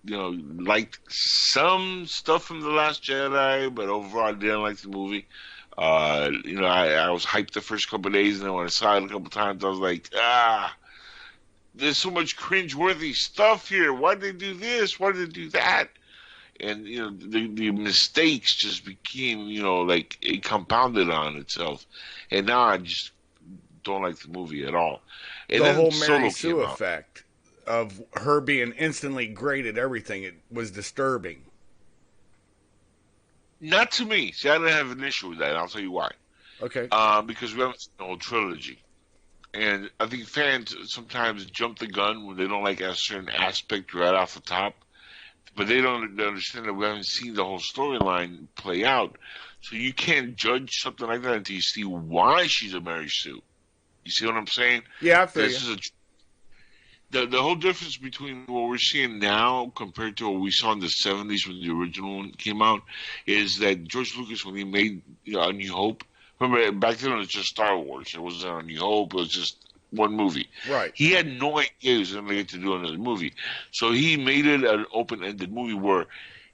liked some stuff from The Last Jedi, but overall I didn't like the movie. I was hyped the first couple of days, and then when I saw it a couple of times, I was like, there's so much cringeworthy stuff here. Why did they do this? Why did they do that? And the mistakes just became like it compounded on itself, and now I just don't like the movie at all. And The then whole Solo Mary Sue came out. effect of her being instantly great at everything, it was disturbing. Not to me. See, I didn't have an issue with that. And I'll tell you why. Okay. Because we haven't seen the whole trilogy. And I think fans sometimes jump the gun when they don't like a certain aspect right off the top. But they don't understand that we haven't seen the whole storyline play out. So you can't judge something like that until you see why she's a Mary Sue. You see what I'm saying? Yeah, I feel This you. is the whole difference between what we're seeing now compared to what we saw in the 70s when the original one came out is that George Lucas, when he made A New Hope, remember back then it was just Star Wars. It wasn't A New Hope. It was just one movie. Right. He had no idea he was going to get to do another movie. So he made it an open-ended movie where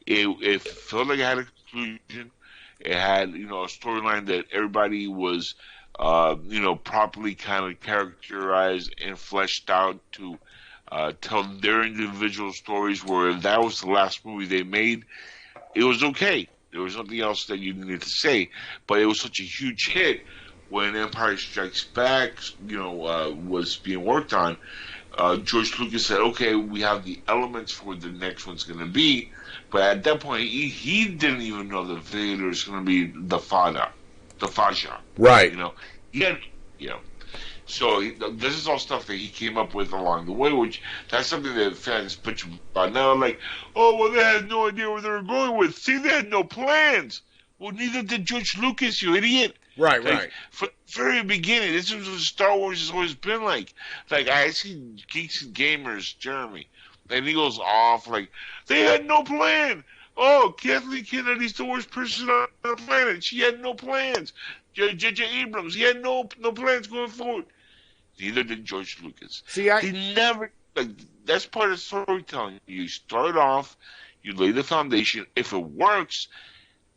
it felt like it had a conclusion. It had, a storyline that everybody was properly kind of characterized and fleshed out to tell their individual stories. Where that was the last movie they made, it was okay. There was nothing else that you needed to say, but it was such a huge hit when Empire Strikes Back, was being worked on. George Lucas said, "Okay, we have the elements for what the next one's going to be," but at that point, he didn't even know that Vader is going to be the Faja. Right. He had, So this is all stuff that he came up with along the way, which that's something that fans bitch about now. Like, oh, well, they had no idea where they were going with. See, they had no plans. Well, neither did George Lucas, you idiot. Right, Like, right. from the very beginning, this is what Star Wars has always been like. Like, I see Geeks and Gamers, Jeremy, and he goes off like, they had no plan. Oh, Kathleen Kennedy's the worst person on the planet. She had no plans. J.J. Abrams, he had no plans going forward. Neither did George Lucas. See, He never, that's part of storytelling. You start off, you lay the foundation. If it works,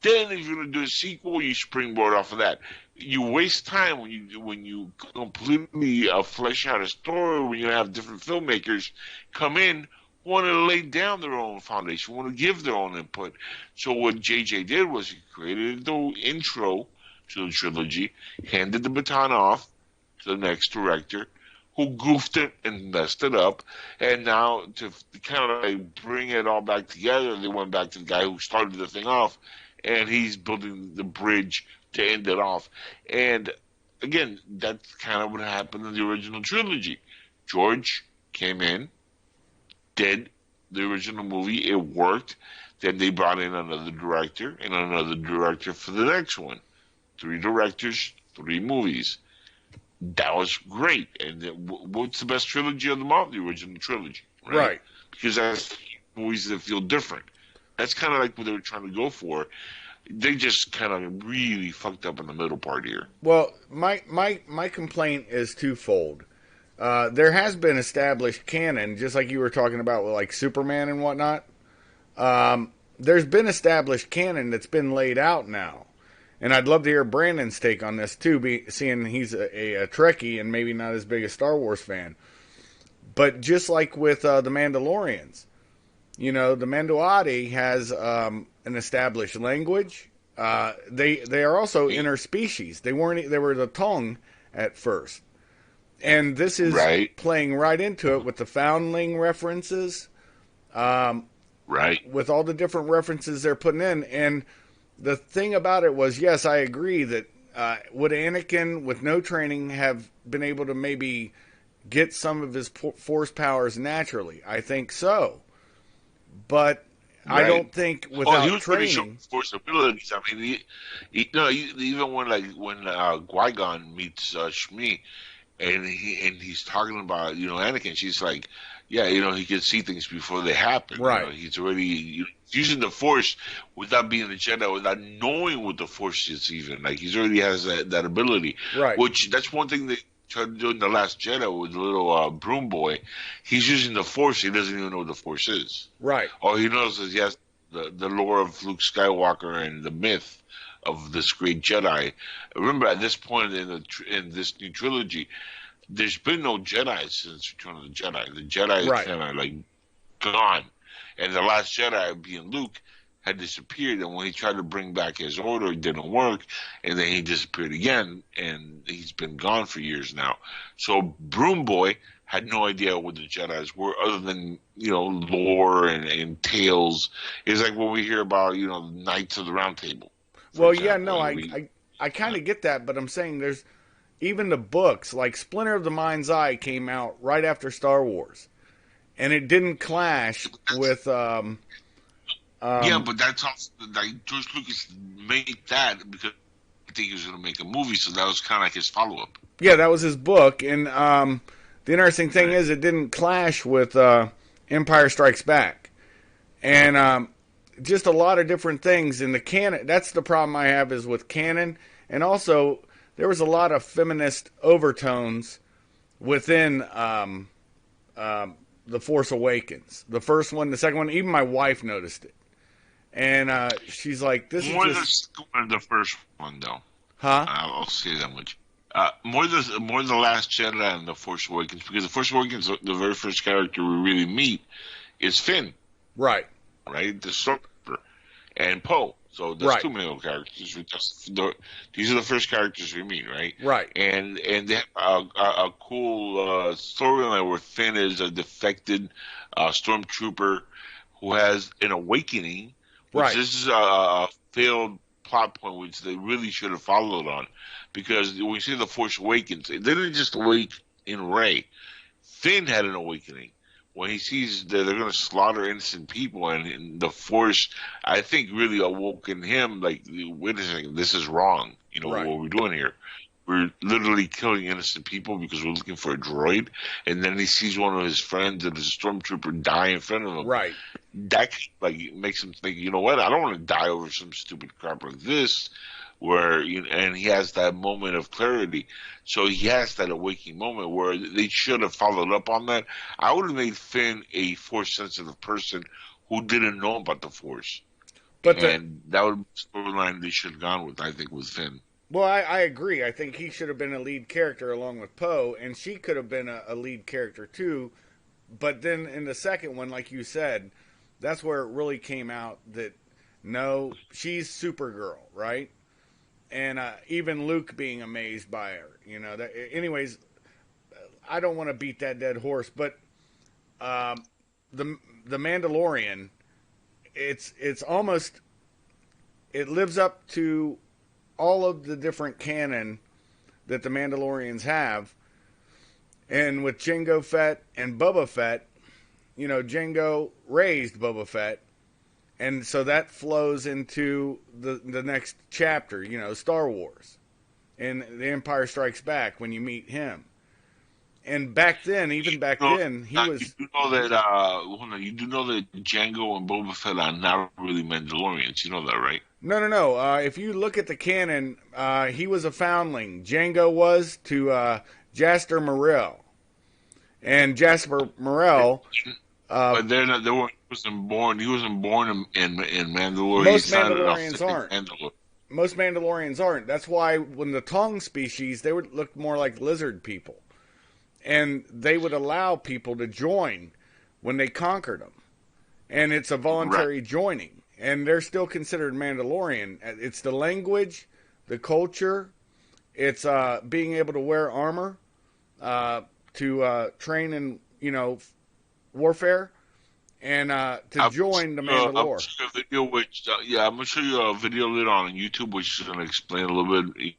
then if you're going to do a sequel, you springboard off of that. You waste time when you completely flesh out a story, when you have different filmmakers come in, want to lay down their own foundation, want to give their own input. So what JJ did was he created the intro to the trilogy, handed the baton off to the next director, who goofed it and messed it up, and now to kind of like bring it all back together, they went back to the guy who started the thing off, and he's building the bridge to end it off. And again, that's kind of what happened in the original trilogy. George came in, did the original movie, it worked. Then they brought in another director and another director for the next one. 3 directors, 3 movies. That was great. And what's the best trilogy of them all? The original trilogy, right? Because that's movies that feel different. That's kind of like what they were trying to go for. They just kind of really fucked up in the middle part here. Well, my complaint is twofold. There has been established canon, just like you were talking about with like Superman and whatnot. There's been established canon that's been laid out now. And I'd love to hear Brandon's take on this too, seeing he's a Trekkie and maybe not as big a Star Wars fan. But just like with the Mandalorians, the Mandoati has an established language. They are also interspecies. They were the Tong at first. And this is playing right into it with the Foundling references. With all the different references they're putting in. And the thing about it was, yes, I agree that would Anakin, with no training, have been able to maybe get some of his force powers naturally? I think so. But I don't think without he was training... force abilities. I mean, even when Qui-Gon meets Shmi, and he's talking about, Anakin, she's like, yeah, he can see things before they happen. Right. He's already using the Force without being a Jedi, without knowing what the Force is even. Like, he's already has that ability. Right. Which, that's one thing that tried to do in The Last Jedi with the little broom boy. He's using the Force. He doesn't even know what the Force is. Right. All he knows is, yes, the lore of Luke Skywalker and the myth of this great Jedi. Remember, at this point in this new trilogy, there's been no Jedi since Return of the Jedi. The Jedi is Right. kind of like gone, and the Last Jedi, being Luke, had disappeared. And when he tried to bring back his order, it didn't work, and then he disappeared again, and he's been gone for years now. So Broom Boy had no idea what the Jedi's were, other than lore and tales. It's like when we hear about Knights of the Round Table. For Well, yeah, example, no, and I kind of get that, but I'm saying there's even the books like Splinter of the Mind's Eye came out right after Star Wars, and it didn't clash with. Yeah, but that's also like George Lucas made that because I think he was going to make a movie, so that was kind of like his follow up. Yeah, that was his book, and the interesting thing is it didn't clash with Empire Strikes Back, and just a lot of different things in the canon. That's the problem I have is with canon, and also there was a lot of feminist overtones within the Force Awakens. The first one, the second one, even my wife noticed it, and she's like, "This More is just than the first one, though. huh." I'll say that much. More the Last Jedi and the Force Awakens, because the Force Awakens, the very first character we really meet is Finn, Right. right? The Stormtrooper, and Poe. So there's Right. two male characters. These are the first characters we meet, right? Right. And they have a cool storyline where Finn is a defected stormtrooper who has an awakening, which Right. this is a failed plot point which they really should have followed on, because when you see the Force Awakens, they didn't just awake in Rey. Finn had an awakening when he sees that they're going to slaughter innocent people, and the Force, I think, really awoke in him. Like, wait a second, this is wrong. Right. What we're doing here. We're literally killing innocent people because we're looking for a droid, and then he sees one of his friends that is a stormtrooper die in front of him. Right. That makes him think, you know what? I don't want to die over some stupid crap like this. And he has that moment of clarity. So he has that awakening moment where they should have followed up on that. I would have made Finn a Force sensitive person who didn't know about the Force, But and that would be the storyline they should have gone with. I think with Finn. well, I agree. I think he should have been a lead character along with Poe, and she could have been a lead character too. But then in the second one, like you said, that's where it really came out that no, she's Supergirl, right? And even Luke being amazed by her, anyways, I don't want to beat that dead horse, but the Mandalorian, it's almost, it lives up to all of the different canon that the Mandalorians have. And with Jango Fett and Boba Fett, Jango raised Boba Fett. And so that flows into the next chapter, Star Wars. And The Empire Strikes Back when you meet him. And back then, even back then, he was... You do know that Jango and Boba Fett are not really Mandalorians. You know that, right? No. If you look at the canon, he was a foundling. Jango was to Jaster Morrell. And Jasper Morrell... but they're not. He wasn't born. He wasn't born in Mandalore. Most Mandalorians aren't. Most Mandalorians aren't. That's why when the Tong species, they would look more like lizard people, and they would allow people to join when they conquered them, and it's a voluntary joining, and they're still considered Mandalorian. It's the language, the culture, it's being able to wear armor, to train in warfare, and to join the Mandalore. I'm gonna show you a video later on YouTube, which is gonna explain a little bit,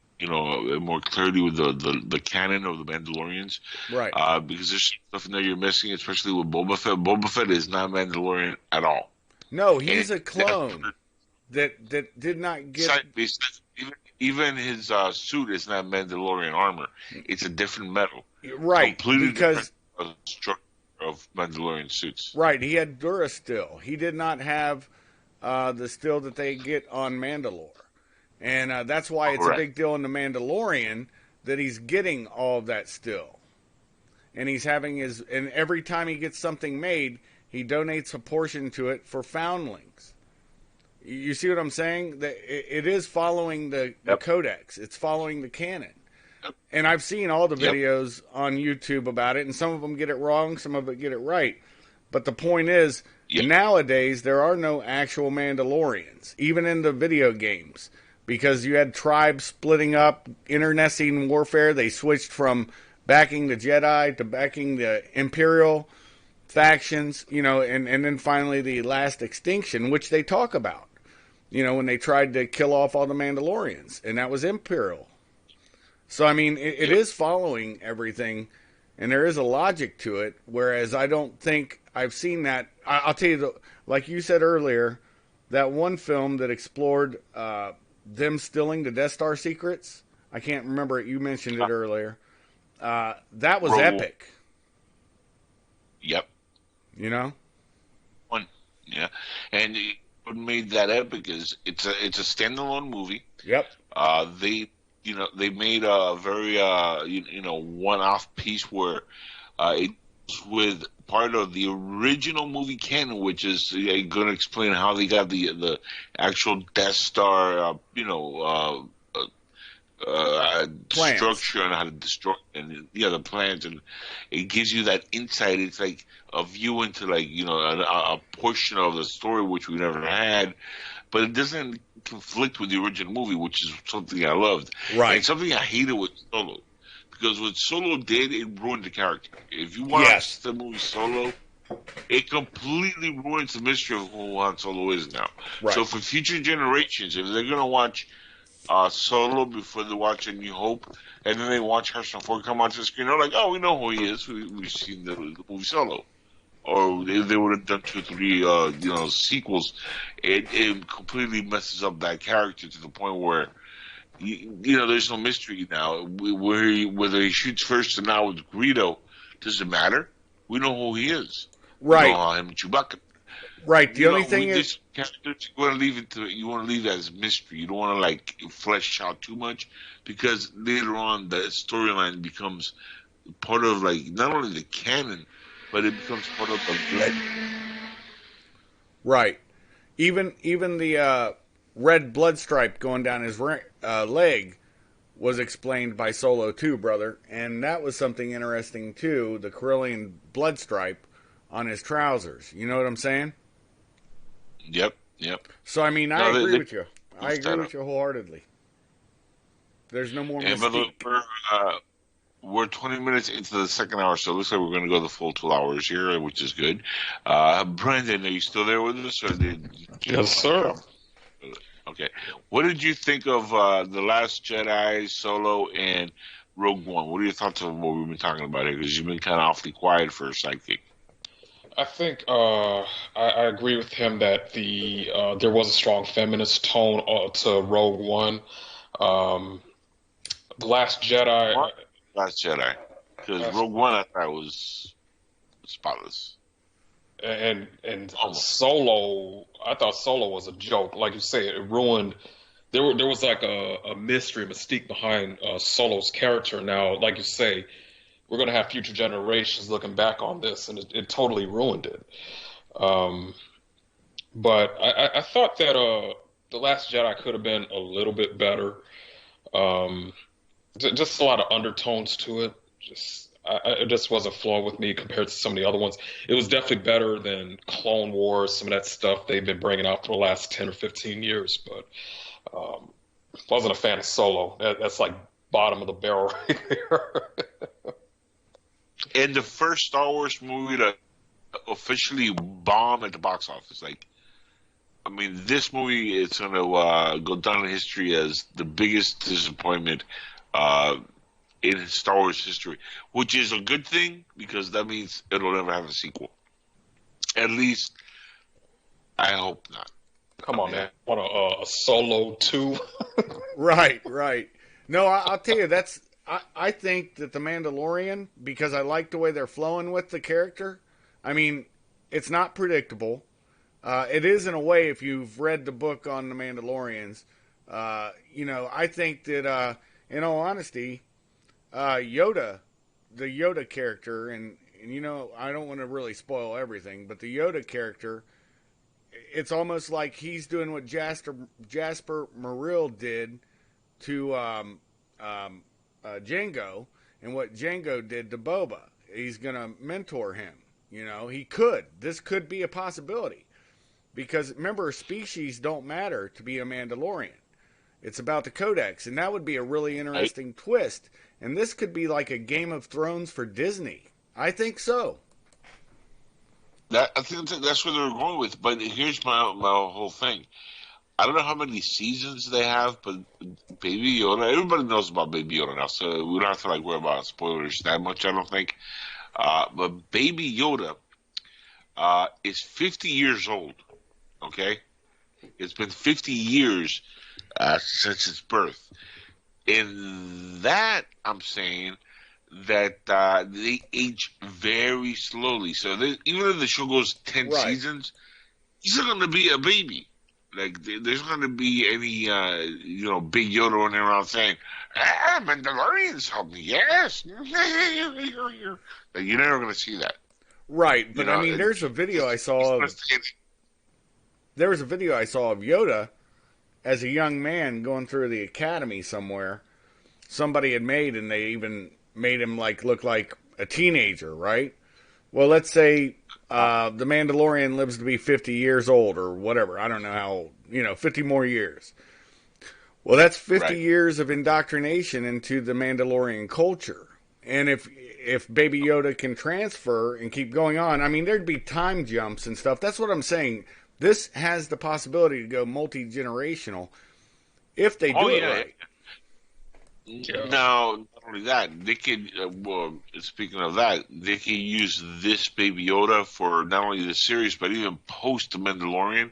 more clearly with the canon of the Mandalorians, Right? Because there's stuff in there you're missing, especially with Boba Fett. Boba Fett is not Mandalorian at all. No, he's a clone that did not get. Even his suit is not Mandalorian armor. It's a different metal. Right, completely because different structure of Mandalorian suits. Right, he had Durasteel. He did not have the steel that they get on Mandalore. And that's why it's a big deal in The Mandalorian that he's getting all of that still. And he's having and every time he gets something made, he donates a portion to it for foundlings. You see what I'm saying? It is following the codex. It's following the canon. And I've seen all the videos on YouTube about it, and some of them get it wrong, some of it get it right. But the point is, nowadays, there are no actual Mandalorians, even in the video games. Because you had tribes splitting up, internecine warfare. They switched from backing the Jedi to backing the Imperial factions, and then finally the last extinction, which they talk about. When they tried to kill off all the Mandalorians, and that was Imperial. So, I mean, it is following everything, and there is a logic to it, whereas I don't think I've seen that. I'll tell you, like you said earlier, that one film that explored them stealing the Death Star secrets, I can't remember it, you mentioned it earlier, that was epic. Yep. One. Yeah. And what made that epic is it's a standalone movie. Yep. They made a very one-off piece where it's with part of the original movie canon, which is going to explain how they got the actual Death Star structure and how to destroy the plans, and it gives you that insight. It's like a view into a portion of the story which we never had, but it doesn't conflict with the original movie, which is something I loved. Right. And something I hated with Solo, because what Solo did, it ruined the character. If you watch the movie Solo, it completely ruins the mystery of who Han Solo is now. Right. So for future generations, if they're going to watch Solo before they watch A New Hope, and then they watch Harrison Ford come onto the screen, they're like, oh, we know who he is. We've seen the movie Solo. Or if they would have done 2 or 3, sequels, it completely messes up that character to the point where, there's no mystery now. Whether he shoots first or not with Greedo, doesn't matter. We know who he is. Right. We know him and Chewbacca. Right. The only thing is, you want to leave it as mystery. You don't want to flesh out too much, because later on the storyline becomes part of not only the canon, but it becomes part of the legend. Right. Even the red blood stripe going down his leg was explained by Solo too, brother, and that was something interesting too. The Corellian blood stripe on his trousers. You know what I'm saying? Yep. So I mean, I agree with you. I agree with you wholeheartedly. There's no more mystique. We're 20 minutes into the second hour, so it looks like we're going to go the full 2 hours here, which is good. Brandon, are you still there with us? Or Yes, sir. Okay. What did you think of The Last Jedi, Solo, and Rogue One? What are your thoughts on what we've been talking about here? Because you've been kind of awfully quiet for a sidekick. I think I agree with him that there was a strong feminist tone to Rogue One. The Last Jedi... What? Last Jedi. Because Rogue One, I thought was spotless. And Solo, I thought Solo was a joke. Like you said, it ruined. There was a mystery, mystique behind Solo's character. Now, like you say, we're going to have future generations looking back on this, and it totally ruined it. But I thought that The Last Jedi could have been a little bit better. Just a lot of undertones to it. It just wasn't flowing with me compared to some of the other ones. It was definitely better than Clone Wars, some of that stuff they've been bringing out for the last 10 or 15 years. But wasn't a fan of Solo. That's like bottom of the barrel right there. And the first Star Wars movie to officially bomb at the box office. This movie is going to go down in history as the biggest disappointment in Star Wars history, which is a good thing, because that means it'll never have a sequel. At least, I hope not. Come on, man. Want a Solo 2? Right. No, I'll tell you, I think that The Mandalorian, because I like the way they're flowing with the character, it's not predictable. It is in a way, if you've read the book on the Mandalorians. I think that, in all honesty, Yoda, the Yoda character, and you know, I don't want to really spoil everything, but the Yoda character, it's almost like he's doing what Jasper Muriel did to Django, and what Django did to Boba. He's gonna mentor him. You know, he could. This could be a possibility because remember, species don't matter to be a Mandalorian. It's about the codex, and that would be a really interesting twist. And this could be like a Game of Thrones for Disney. I think so. I think that's where they're going with. But here's my whole thing. I don't know how many seasons they have, but Baby Yoda, everybody knows about Baby Yoda now, so we don't have to like worry about spoilers that much. I don't think. But Baby Yoda is 50 years old. Okay, it's been 50 years since its birth. In that, I'm saying that they age very slowly. So even if the show goes 10 Right. seasons, he's not going to be a baby. Like there's not going to be any big Yoda running around saying, Mandalorians help me, yes. Like, you're never going to see that. Right, but You know, I mean, there's a video I he's saw gonna of stay- there was a video I saw of Yoda as a young man going through the academy somewhere. Somebody had made, and they even made him like look like a teenager, right? Well, let's say the Mandalorian lives to be 50 years old or whatever. I don't know how, 50 more years. Well, that's 50 Right. years of indoctrination into the Mandalorian culture. And if Baby Yoda can transfer and keep going on, I mean, there'd be time jumps and stuff. That's what I'm saying. This has the possibility to go multi-generational if they do it yeah. right. Now, not only that, they could, speaking of that, they could use this Baby Yoda for not only the series, but even post The Mandalorian,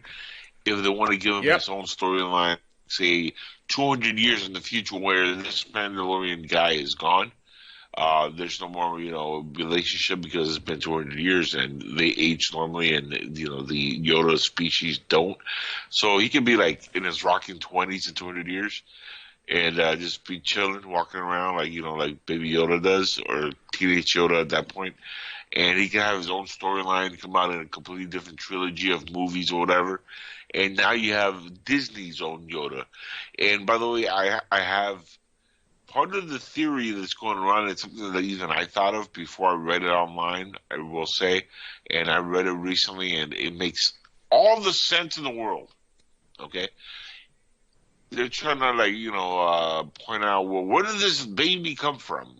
if they want to give him Yep. his own storyline, say, 200 years in the future where this Mandalorian guy is gone. There's no more, relationship because it's been 200 years and they age normally and, the Yoda species don't. So he could be like in his rocking 20s in 200 years and just be chilling, walking around like Baby Yoda does or Teenage Yoda at that point. And he can have his own storyline, come out in a completely different trilogy of movies or whatever. And now you have Disney's own Yoda. And by the way, I have part of the theory that's going around. It's something that even I thought of before I read it online, I will say. And I read it recently, and it makes all the sense in the world. Okay? They're trying to, point out, well, where did this baby come from?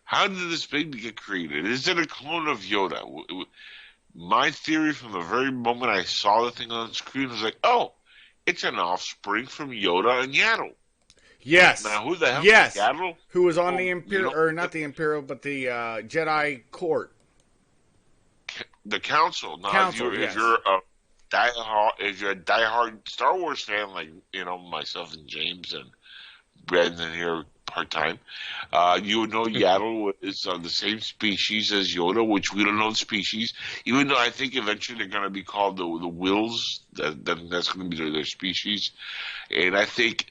How did this baby get created? Is it a clone of Yoda? My theory from the very moment I saw the thing on the screen was like, oh, it's an offspring from Yoda and Yaddle. Yes. Now, who the hell yes. is Yaddle? Who was on Well, the Imperial, or not the Imperial, but the Jedi court. The Council. Now, Council, if yes. you're a diehard Star Wars fan like myself and James and Brandon here part time, you would know Yaddle is the same species as Yoda, which we don't know the species. Even though I think eventually they're going to be called the Wills. That's going to be their species, and I think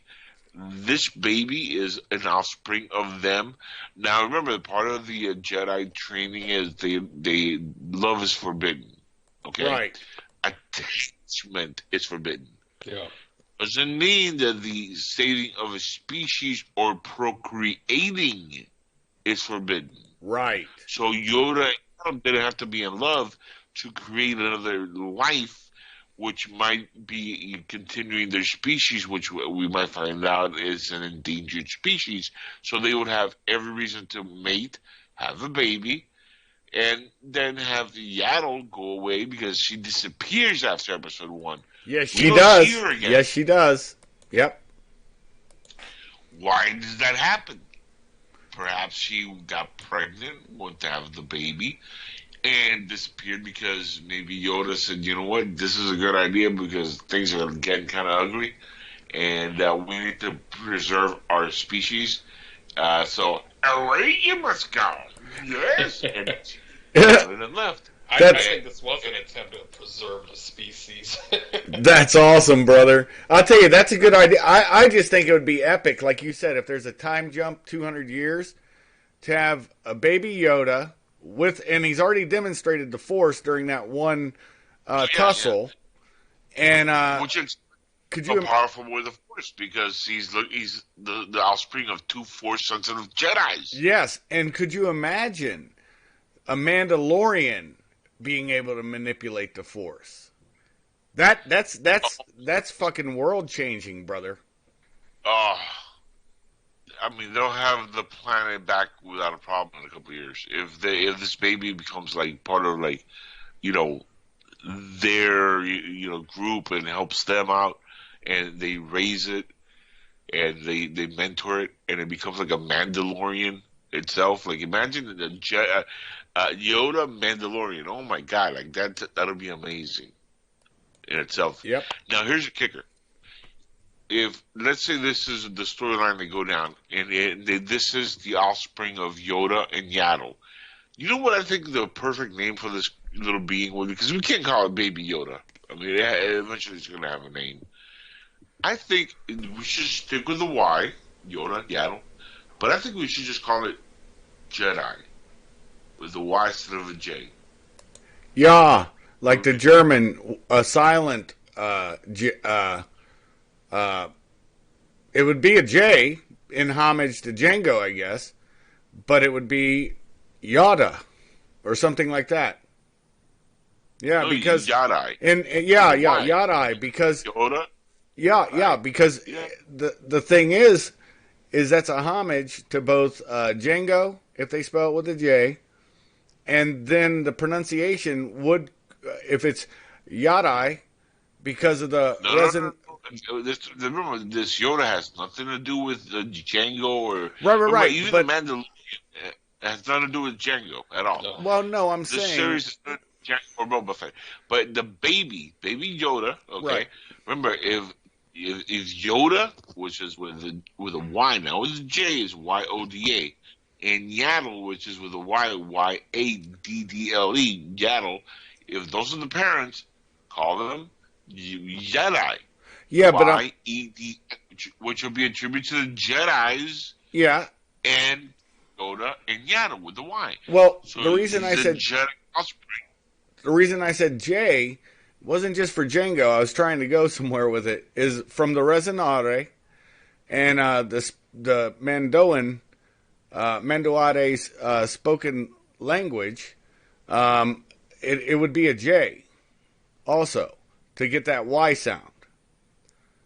this baby is an offspring of them. Now, remember, part of the Jedi training is they love is forbidden. Okay, Right. Attachment is forbidden. Yeah. Doesn't mean that the saving of a species or procreating is forbidden. Right. So Yoda didn't have to be in love to create another life, which might be continuing their species, which we might find out is an endangered species. So they would have every reason to mate, have a baby, and then have the Yaddle go away because she disappears after episode 1. Yes, We she don't does. see her again. Yes, she does. Yep. Why does that happen? Perhaps she got pregnant, wanted to have the baby, and disappeared because maybe Yoda said, you know what, this is a good idea because things are getting kind of ugly, and we need to preserve our species. So away you must go. Yes. And then left. I think this was an attempt to preserve the species. That's awesome, brother. I'll tell you, that's a good idea. I just think it would be epic, like you said, if there's a time jump 200 years, to have a baby Yoda and he's already demonstrated the Force during that one tussle. And which is could so you powerful with the Force because he's the offspring of two Force-sensitive Jedis. Yes, and could you imagine a Mandalorian being able to manipulate the Force? That's fucking world changing, brother. Oh, I mean, they'll have the planet back without a problem in a couple of years if this baby becomes like part of like, you know, their group and helps them out, and they raise it and they mentor it, and it becomes like a Mandalorian itself. Like imagine the Yoda Mandalorian. Oh my god, like that'll be amazing in itself. Yep. Now here's a kicker. If let's say this is the storyline they go down, and this is the offspring of Yoda and Yaddle, you know what I think the perfect name for this little being would be? Because we can't call it Baby Yoda. I mean, eventually it's going to have a name. I think we should stick with the Y, Yoda, Yaddle, but I think we should just call it Jedi, with the Y instead of a J. Yeah, like the German, silent, it would be a J in homage to Django, I guess, but it would be Yada or something like that. Yeah, because Yadai. Yadai because Yoda. Because the thing is that's a homage to both Django if they spell it with a J, and then the pronunciation would if it's Yadai because of the resin. Remember, this Yoda has nothing to do with Django or right. Even but, the Mandalorian has nothing to do with Django at all. No. Well, no, I'm this saying series is not Django or Boba Fett, but the baby Yoda. Okay, right. Remember if Yoda, which is with a Y now, with a J is Yoda, and Yaddle, which is with a Y Yaddle, Yaddle. If those are the parents, call them Jedi. Yeah, but Y-E-D, which will be a tribute to the Jedis. Yeah. And Yoda and Yaddle with the Y. Well, so the reason I said Jedi offspring. The reason I said J wasn't just for Django. I was trying to go somewhere with it. Is from the Resonare and the Mandoade's spoken language. It would be a J also to get that Y sound.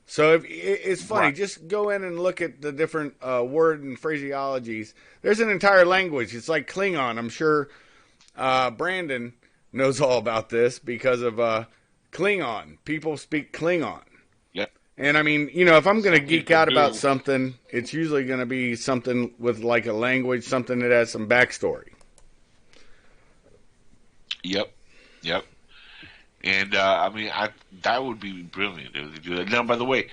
So it's funny. Right. Just go in and look at the different word and phraseologies. There's an entire language. It's like Klingon. I'm sure Brandon knows all about this because of Klingon. People speak Klingon. Yep. And I mean, if I'm going to geek out about something, it's usually going to be something with like a language, something that has some backstory. Yep. And that would be brilliant if they do that. Now, by the way,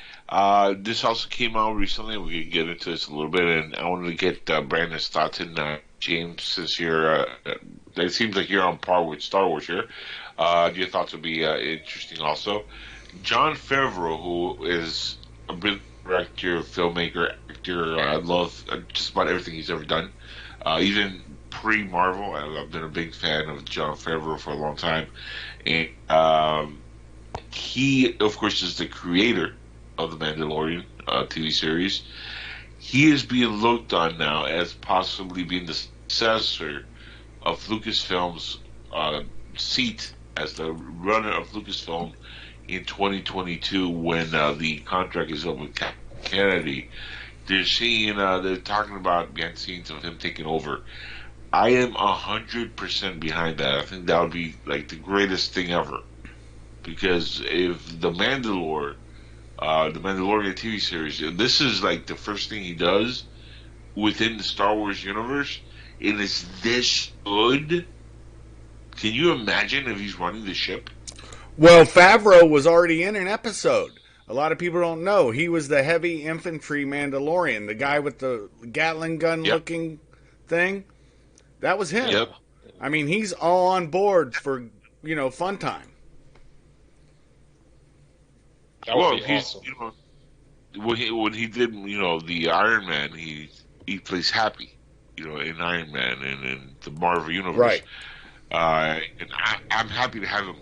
this also came out recently. We can get into this a little bit, and I wanted to get Brandon's thoughts. And James, since it seems like you're on par with Star Wars here, your thoughts would be interesting also. Jon Favreau, who is a brilliant director, filmmaker, actor. I love just about everything he's ever done, even pre-Marvel. I've been a big fan of Jon Favreau for a long time. And he, of course, is the creator of the Mandalorian TV series. He is being looked on now as possibly being the successor of Lucasfilm's seat as the runner of Lucasfilm in 2022 when the contract is up with Kennedy. They're talking about behind the scenes of him taking over. I am 100% behind that. I think that would be like the greatest thing ever. Because if the Mandalorian TV series, this is like the first thing he does within the Star Wars universe, and it's this good. Can you imagine if he's running the ship? Well, Favreau was already in an episode. A lot of people don't know. He was the heavy infantry Mandalorian, the guy with the Gatling gun looking thing. That was him. Yep. I mean, he's all on board for, fun time. That would Well, be he's awesome. when he did the Iron Man, he plays Happy, in Iron Man and in the Marvel universe. Right. And I'm happy to have him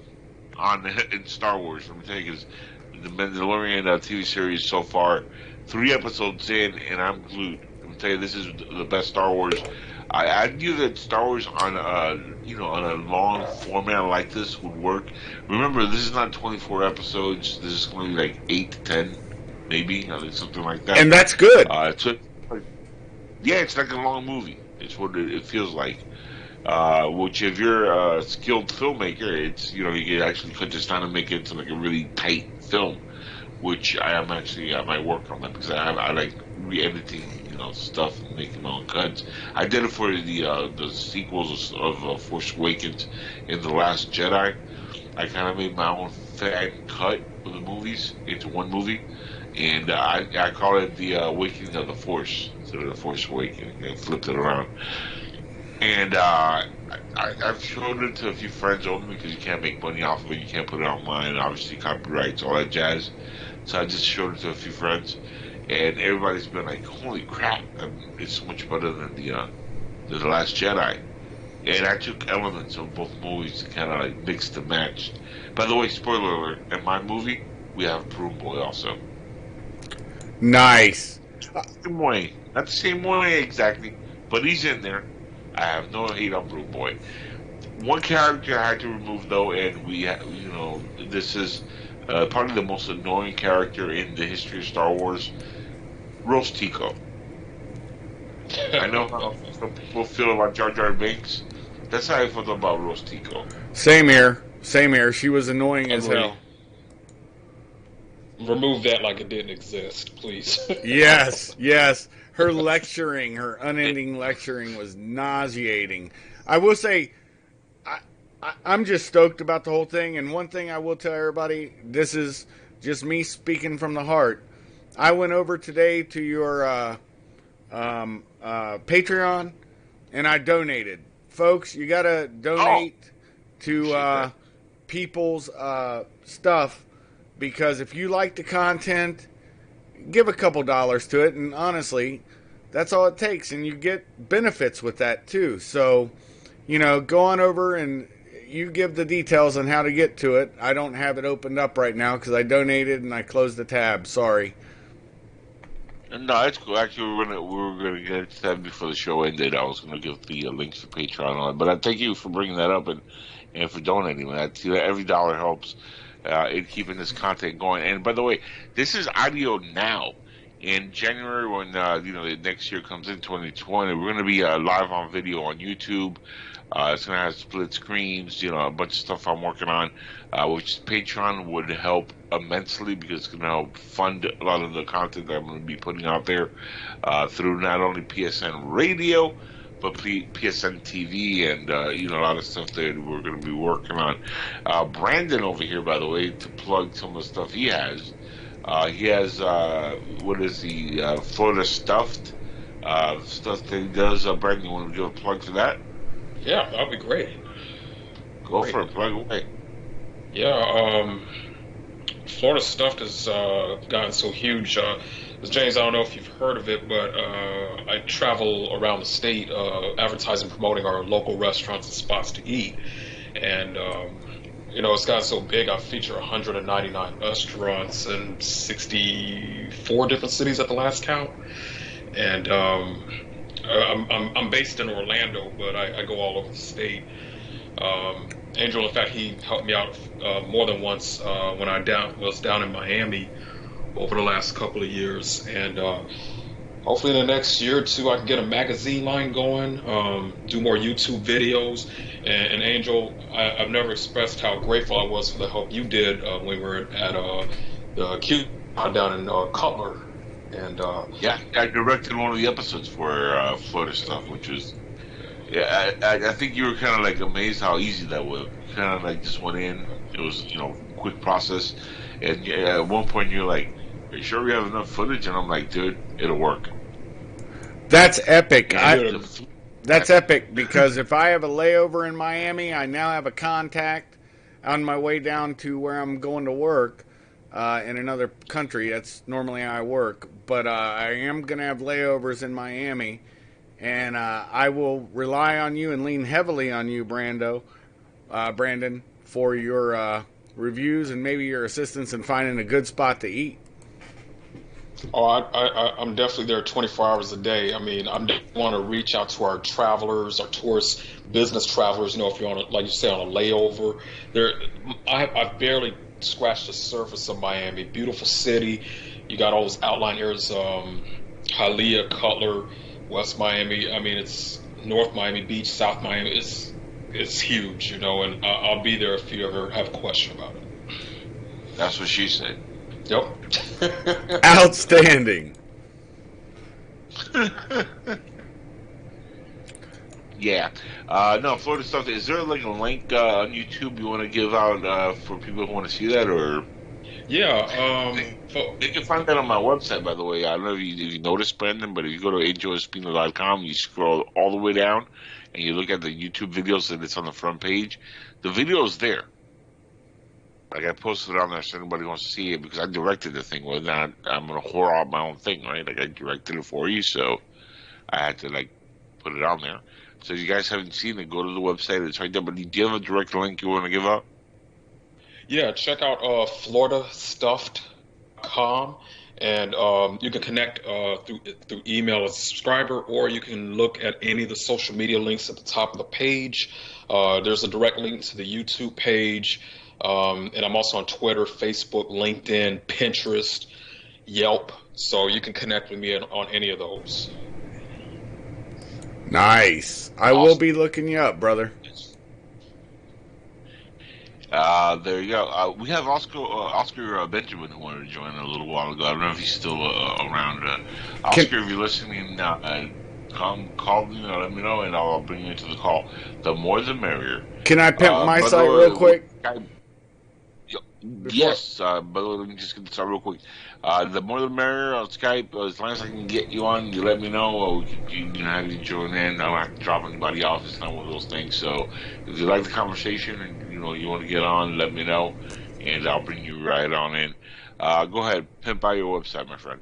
on in Star Wars. Let me tell you, because the Mandalorian TV series so far, 3 episodes in, and I'm glued. Let me tell you, this is the best Star Wars. I knew that Star Wars on on a long format like this would work. Remember, this is not 24 episodes. This is going to be like 8 to 10, maybe something like that. And that's good. Yeah, it's like a long movie. It's what it feels like. Which if you're a skilled filmmaker, it's you can actually cut this down and make it into like a really tight film. Which I might work on that because I like re-editing stuff and making my own cuts. I did it for the sequels of Force Awakens and The Last Jedi. I kind of made my own fan cut of the movies into one movie, and I call it the Awakening of the Force instead of the Force Awakening. I flipped it around. And I've showed it to a few friends only because you can't make money off of it. You can't put it online, obviously copyrights, all that jazz. So I just showed it to a few friends, and everybody's been like, "Holy crap! It's so much better than the Last Jedi." And I took elements of both movies and kind of like mixed and matched. By the way, spoiler alert: in my movie, we have Broom Boy also. Nice. Same way, not the same way exactly, but he's in there. I have no hate on Broom Boy. One character I had to remove though, and this is probably the most annoying character in the history of Star Wars. Roast Tico. I know how some people feel about Jar Jar Binks. That's how I felt about Roast Tico. Same here. Same here. She was annoying as hell. Remove that like it didn't exist, please. Yes, yes. Her lecturing, her unending lecturing was nauseating. I will say, I'm just stoked about the whole thing. And one thing I will tell everybody, this is just me speaking from the heart. I went over today to your Patreon, and I donated. Folks, you got to donate to people's stuff, because if you like the content, give a couple dollars to it, and honestly, that's all it takes, and you get benefits with that too. So, go on over and you give the details on how to get to it. I don't have it opened up right now because I donated and I closed the tab. Sorry. No, that's cool. Actually, we were gonna get to that before the show ended. I was gonna give the links to Patreon on it, but I thank you for bringing that up and for donating. Every dollar helps in keeping this content going. And by the way, this is audio now. In January, when the next year comes in 2020, we're gonna be live on video on YouTube. It's gonna have split screens, a bunch of stuff I'm working on, which Patreon would help immensely because it's gonna help fund a lot of the content that I'm gonna be putting out there through not only PSN Radio, but PSN TV and a lot of stuff that we're gonna be working on. Brandon over here, by the way, to plug some of the stuff he has. He has Florida Stuffed stuff that he does. Brandon, you want to give a plug for that? Yeah, that'd be great. Go for it, plug away. Yeah, Florida Stuffed has gotten so huge. James, I don't know if you've heard of it, but I travel around the state advertising, promoting our local restaurants and spots to eat. And, it's gotten so big, I feature 199 restaurants in 64 different cities at the last count. And I'm based in Orlando, but I go all over the state. Angel, in fact, he helped me out more than once when I was down in Miami over the last couple of years. And hopefully in the next year or two, I can get a magazine line going, do more YouTube videos. And Angel, I've never expressed how grateful I was for the help you did when we were at the Q down in Cutler. And I directed one of the episodes for Florida Stuff, which was I think you were kind of like amazed how easy that was. Kind of like just went in. It was quick process, and at one point you're like, "Are you sure we have enough footage?" And I'm like, "Dude, it'll work." That's epic. That's epic because if I have a layover in Miami, I now have a contact on my way down to where I'm going to work in another country. That's normally how I work, but I am going to have layovers in Miami, and I will rely on you and lean heavily on you, Brandon, for your reviews and maybe your assistance in finding a good spot to eat. Oh, I'm definitely there 24 hours a day. I mean, I want to reach out to our travelers, our tourists, business travelers. You know, if you're on, like you say, on a layover, there, I've barely scratched the surface of Miami. Beautiful city. You got all those outlying areas, Hialeah, Cutler, West Miami. I mean, it's North Miami Beach, South Miami. It's huge, you know, and I'll be there if you ever have a question about it. That's what she said. Yep. Outstanding. Yeah. No, Florida stuff. Is there like a link on YouTube you want to give out for people who want to see that, or? Yeah. You can find that on my website, by the way. I don't know if you noticed, Brandon, but if you go to AngelEspino.com, you scroll all the way down, and you look at the YouTube videos, and it's on the front page. The video is there. Like, I posted it on there so anybody wants to see it, because I directed the thing. Well, not, I'm going to whore out my own thing, right? Like, I directed it for you, so I had to, like, put it on there. So if you guys haven't seen it, go to the website. It's right there. But do you have a direct link you want to give out? Yeah, check out floridastuffed.com, and you can connect through email as a subscriber, or you can look at any of the social media links at the top of the page. There's a direct link to the YouTube page, and I'm also on Twitter, Facebook, LinkedIn, Pinterest, Yelp, so you can connect with me on any of those. Nice. I will be looking you up, brother. There you go. We have Oscar Benjamin who wanted to join a little while ago. I don't know if he's still around. Oscar, if you're listening, call me, let me know, and I'll bring you into the call. The more the merrier. Can I pimp my site real quick? Yes, but let me just get this out real quick. The more the merrier on Skype. As long as I can get you on, you let me know. Or you have you join in. I don't have to drop anybody off. It's not one of those things. So if you like the conversation and you want to get on, let me know, and I'll bring you right on in. Go ahead, pimp out your website, my friend.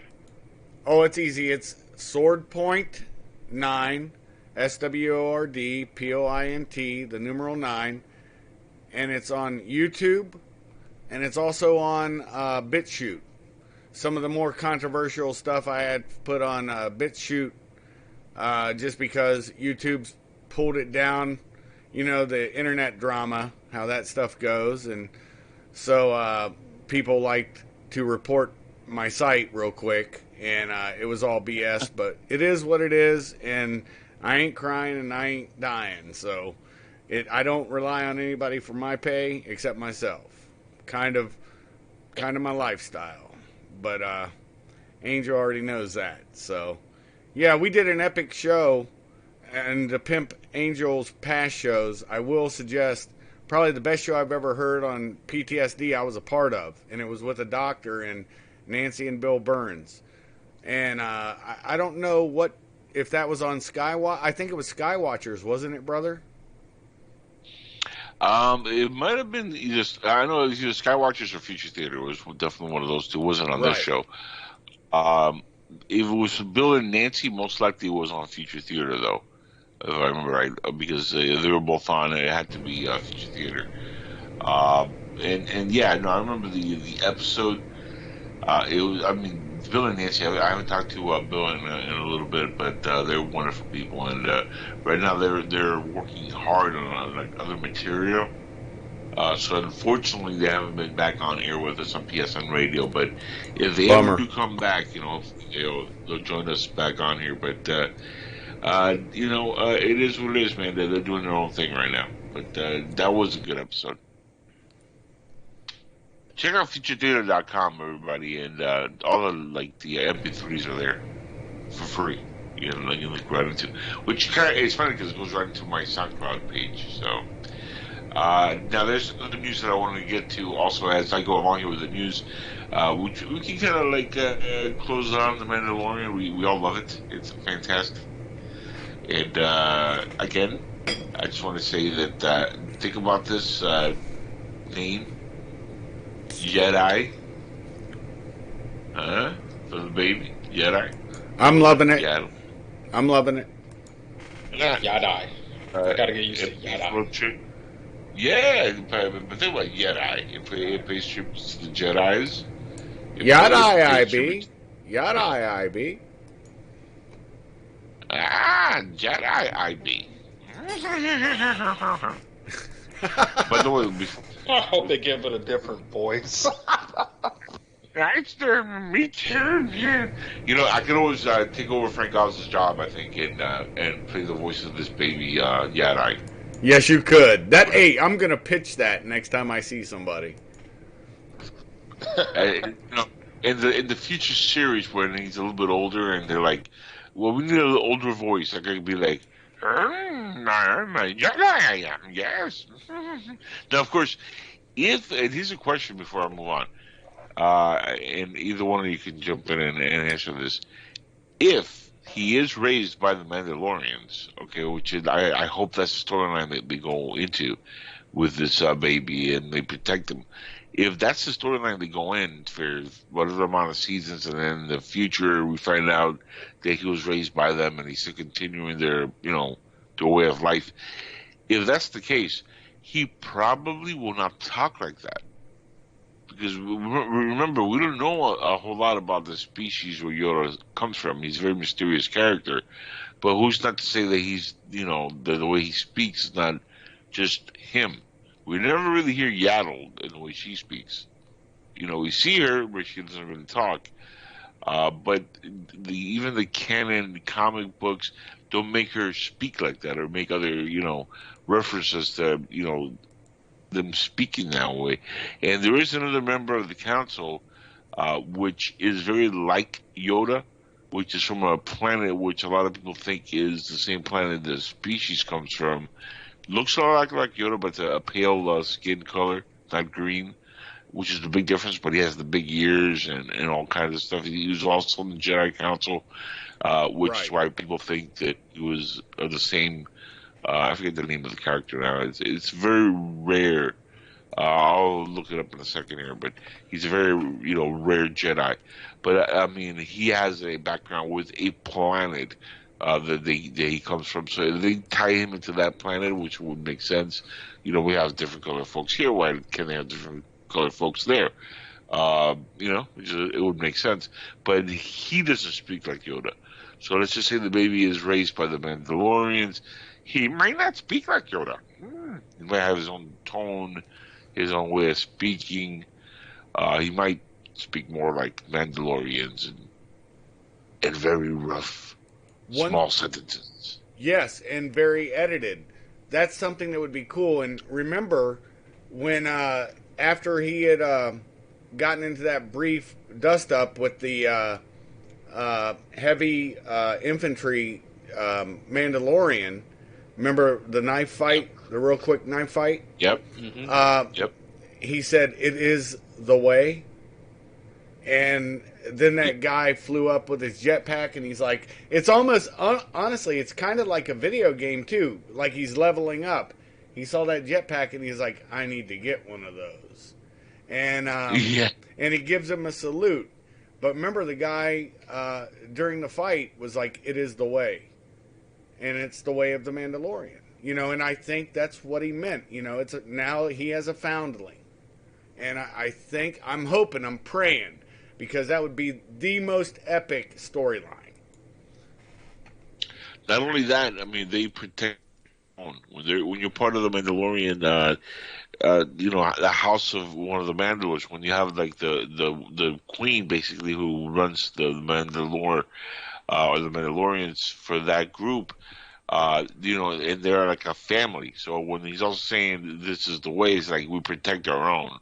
Oh, it's easy. It's SwordPoint9, SWORDPOINT, the numeral 9, and it's on YouTube. And it's also on BitChute. Some of the more controversial stuff I had put on BitChute just because YouTube's pulled it down. You know, the internet drama, how that stuff goes. And so people liked to report my site real quick. And it was all BS. But it is what it is. And I ain't crying and I ain't dying. So I don't rely on anybody for my pay except myself. Kind of my lifestyle, but Angel already knows that. So yeah, we did an epic show, and to pimp Angel's past shows, I will suggest probably the best show I've ever heard on PTSD I was a part of, and it was with a doctor and Nancy and Bill Burns, and I don't know if that was on Skywatch. I think it was Skywatchers, wasn't it, brother? It might have been I know it was either Skywatchers or Future Theater. It was definitely one of those two. It wasn't on this show. If it was Bill and Nancy, most likely it was on Future Theater, though, if I remember right, because they were both on. It had to be Future Theater. And yeah, no, I remember the episode. It was, I mean, Bill and Nancy. I haven't talked to Bill in a little bit, but they're wonderful people, and right now they're working hard on like other material. So unfortunately, they haven't been back on air with us on PSN Radio. But if they ever do come back, they'll join us back on here. But it is what it is, man. They're doing their own thing right now. But that was a good episode. Check out FutureData.com, everybody, and all the MP3s are there for free. You can link right into, which it's funny because it goes right into my SoundCloud page. So now there's other news that I wanted to get to also as I go along here with the news. Which we can kind of close on The Mandalorian. We all love it. It's fantastic. And again, I just want to say that think about this name, Jedi, for the baby, Jedi, I'm Yoda, loving it. Yaddle. I'm loving it. Yeah. Yadai. I gotta get used to It pays Yadai. yeah, but think about Jedi. It pays tribute to the Jedi's. Yadai It pays tribute IB. Yadai IB. Jedi IB. By the way, before I hope they give it a different voice. Nice to meet you. Yeah. I can always take over Frank Oz's job, I think, and play the voice of this baby Jedi. Yes, you could. Hey, I'm gonna pitch that next time I see somebody. In the future series when he's a little bit older, and they're like, "Well, we need a little older voice." I could be like, I'm a Jedi, I am, yes." Now, of course, and here's a question before I move on, and either one of you can jump in and answer this. If he is raised by the Mandalorians, okay, which is, I hope that's the storyline that they go into with this baby and they protect him. If that's the storyline they go in for whatever amount of seasons, and then in the future we find out that he was raised by them and he's still continuing their way of life. If that's the case, he probably will not talk like that. Because remember, we don't know a whole lot about the species where Yoda comes from. He's a very mysterious character. But who's not to say that he's, the way he speaks is not just him. We never really hear Yaddle in the way she speaks. We see her, but she doesn't really talk. But even the canon comic books don't make her speak like that or make other, references to, them speaking that way. And there is another member of the council, which is very like Yoda, which is from a planet which a lot of people think is the same planet the species comes from. Looks a lot like Yoda, but it's a pale skin color, not green, which is the big difference. But he has the big ears and all kinds of stuff. He was also in the Jedi Council, which is why people think that he was the same. I forget the name of the character now. It's very rare. I'll look it up in a second here, but he's a very rare Jedi. But I mean, he has a background with a planet that he comes from. So they tie him into that planet, which would make sense. We have different color folks here. Why can they have different color folks there? It would make sense. But he doesn't speak like Yoda. So let's just say the baby is raised by the Mandalorians. He might not speak like Yoda. He might have his own tone, his own way of speaking. He might speak more like Mandalorians and very rough, small sentences. Yes, and very edited. That's something that would be cool. And remember, when after he had gotten into that brief dust up with the heavy infantry Mandalorian, remember the knife fight, the real quick knife fight? Yep. Yep. He said, "It is the way." And then that guy flew up with his jetpack, and he's like, it's almost, honestly, it's kind of like a video game, too. Like he's leveling up. He saw that jetpack, and he's like, I need to get one of those. And and he gives him a salute. But remember, the guy during the fight was like, it is the way. And it's the way of the Mandalorian. And I think that's what he meant. Now he has a foundling. And I think, I'm hoping, I'm praying, because that would be the most epic storyline. Not only that, I mean, they protect when you're part of the Mandalorian, the house of one of the Mandalors. When you have like the queen, basically, who runs the Mandalore or the Mandalorians for that group, and they're like a family. So when he's also saying this is the way, it's like we protect our own.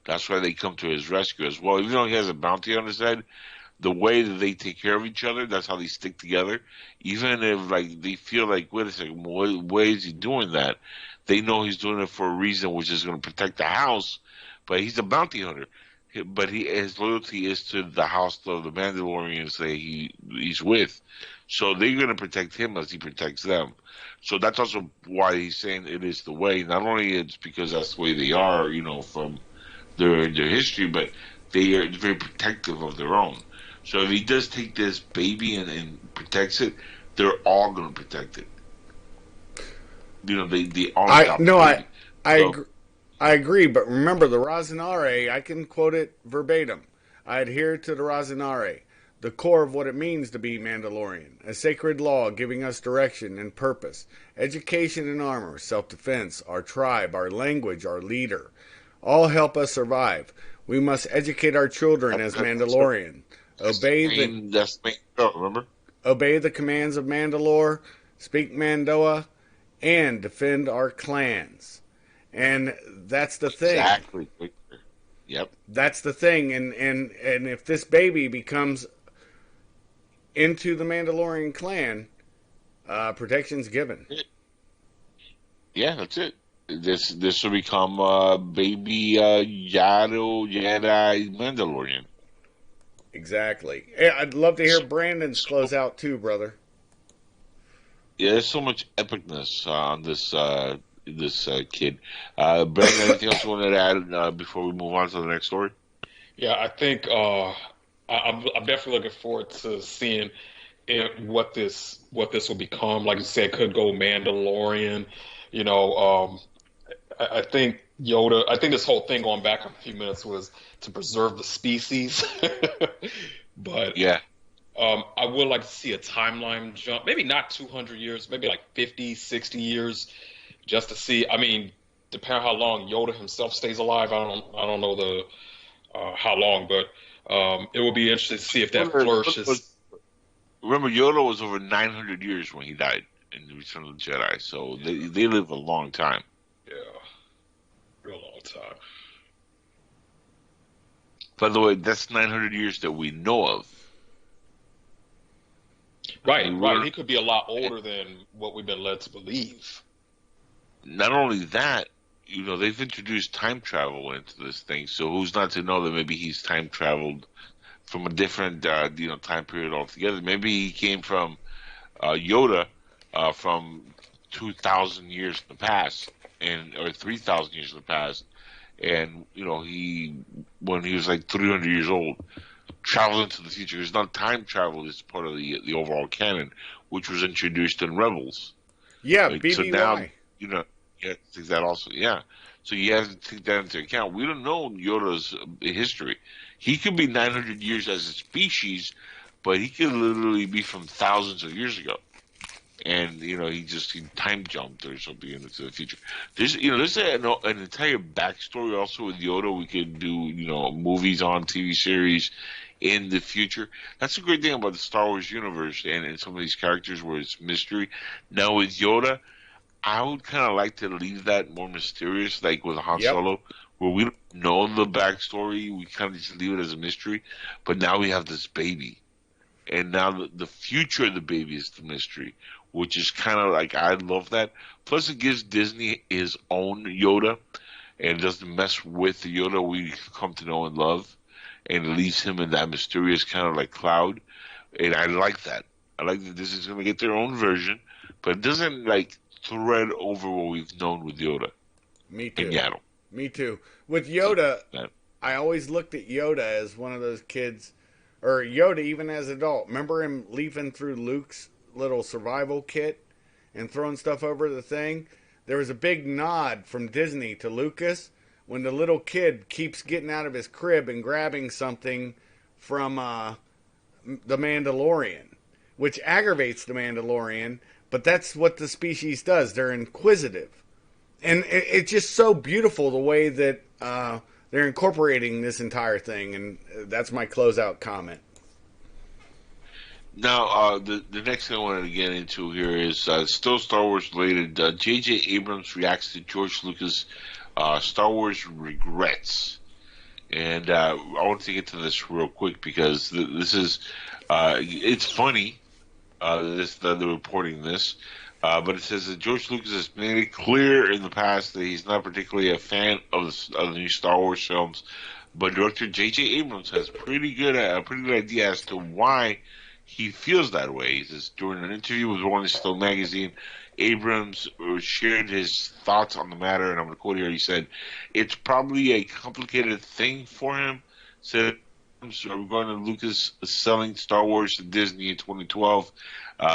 That's why they come to his rescue as well. Even though he has a bounty on his head, the way that they take care of each other, that's how they stick together. Even if like they feel like, wait a second, why is he doing that? They know he's doing it for a reason, which is going to protect the house. But he's a bounty hunter. but his loyalty is to the house of the Mandalorians that he's with. So they're going to protect him as he protects them. So that's also why he's saying it is the way. Not only it's because that's the way they are, from their history, but they are very protective of their own. So if he does take this baby and protects it, they're all going to protect it. They all adopt the baby. I agree. I agree, but remember the Razanare, I can quote it verbatim. I adhere to the Razanare, the core of what it means to be Mandalorian, a sacred law giving us direction and purpose, education and armor, self-defense, our tribe, our language, our leader. All help us survive. We must educate our children as Mandalorian. Obey the commands of Mandalore, speak Mandoa, and defend our clans. And that's the thing. Exactly. Yep. That's the thing. And if this baby becomes into the Mandalorian clan, protection's given. Yeah, that's it. This will become baby Yaddle Jedi Mandalorian. Exactly. I'd love to hear Brandon's close out too, brother. Yeah, there's so much epicness on this kid. Brandon, anything else you wanted to add before we move on to the next story? Yeah, I think I'm definitely looking forward to seeing what this will become. Like you said, could go Mandalorian. I think Yoda. I think this whole thing going back a few minutes was to preserve the species, but yeah. I would like to see a timeline jump. Maybe not 200 years, maybe like 50, 60 years. Just to see, I mean, depending on how long Yoda himself stays alive, I don't know the how long, but it will be interesting to see if that flourishes. Remember, Yoda was over 900 years when he died in the Return of the Jedi, so they live a long time. Yeah, real long time. By the way, that's 900 years that we know of. Right. He could be a lot older than what we've been led to believe. Not only that, they've introduced time travel into this thing. So who's not to know that maybe he's time traveled from a different, time period altogether? Maybe he came from Yoda from 2,000 years in the past, or 3,000 years in the past, and when he was like 300 years old, traveled into the future. It's not time travel; it's part of the overall canon, which was introduced in Rebels. Yeah, BBY. So now, take that also. Yeah, so you have to take that into account. We don't know Yoda's history. He could be 900 years as a species, but he could literally be from thousands of years ago. And he time jumped or something into the future. There's an entire backstory also with Yoda. We could do movies on, TV series in the future. That's a great thing about the Star Wars universe and some of these characters where it's mystery. Now with Yoda, I would kind of like to leave that more mysterious, like with Han Solo, where we don't know the backstory. We kind of just leave it as a mystery. But now we have this baby. And now the future of the baby is the mystery, which is kind of like, I love that. Plus it gives Disney his own Yoda and doesn't mess with the Yoda we come to know and love, and it leaves him in that mysterious kind of like cloud. And I like that. I like that Disney's going to get their own version, but it doesn't like thread over what we've known with Yoda. Me too. And Yaddle. Me too. With Yoda, I always looked at Yoda as one of those kids, or Yoda even as an adult. Remember him leafing through Luke's little survival kit and throwing stuff over the thing? There was a big nod from Disney to Lucas when the little kid keeps getting out of his crib and grabbing something from the Mandalorian, which aggravates the Mandalorian, but that's what the species does. They're inquisitive. And it's just so beautiful the way that they're incorporating this entire thing, and that's my closeout comment. Now, the next thing I wanted to get into here is still Star Wars related. J.J. Abrams reacts to George Lucas' Star Wars regrets. And I want to get to this real quick because this is, it's funny, they're reporting this. But it says that George Lucas has made it clear in the past that he's not particularly a fan of the new Star Wars films, But director J.J. Abrams has a pretty good idea as to why he feels that way. He says during an interview with Rolling Stone magazine, Abrams shared his thoughts on the matter, and I'm going to quote here. He said, "It's probably a complicated thing for him." Said regarding Lucas selling Star Wars to Disney in 2012,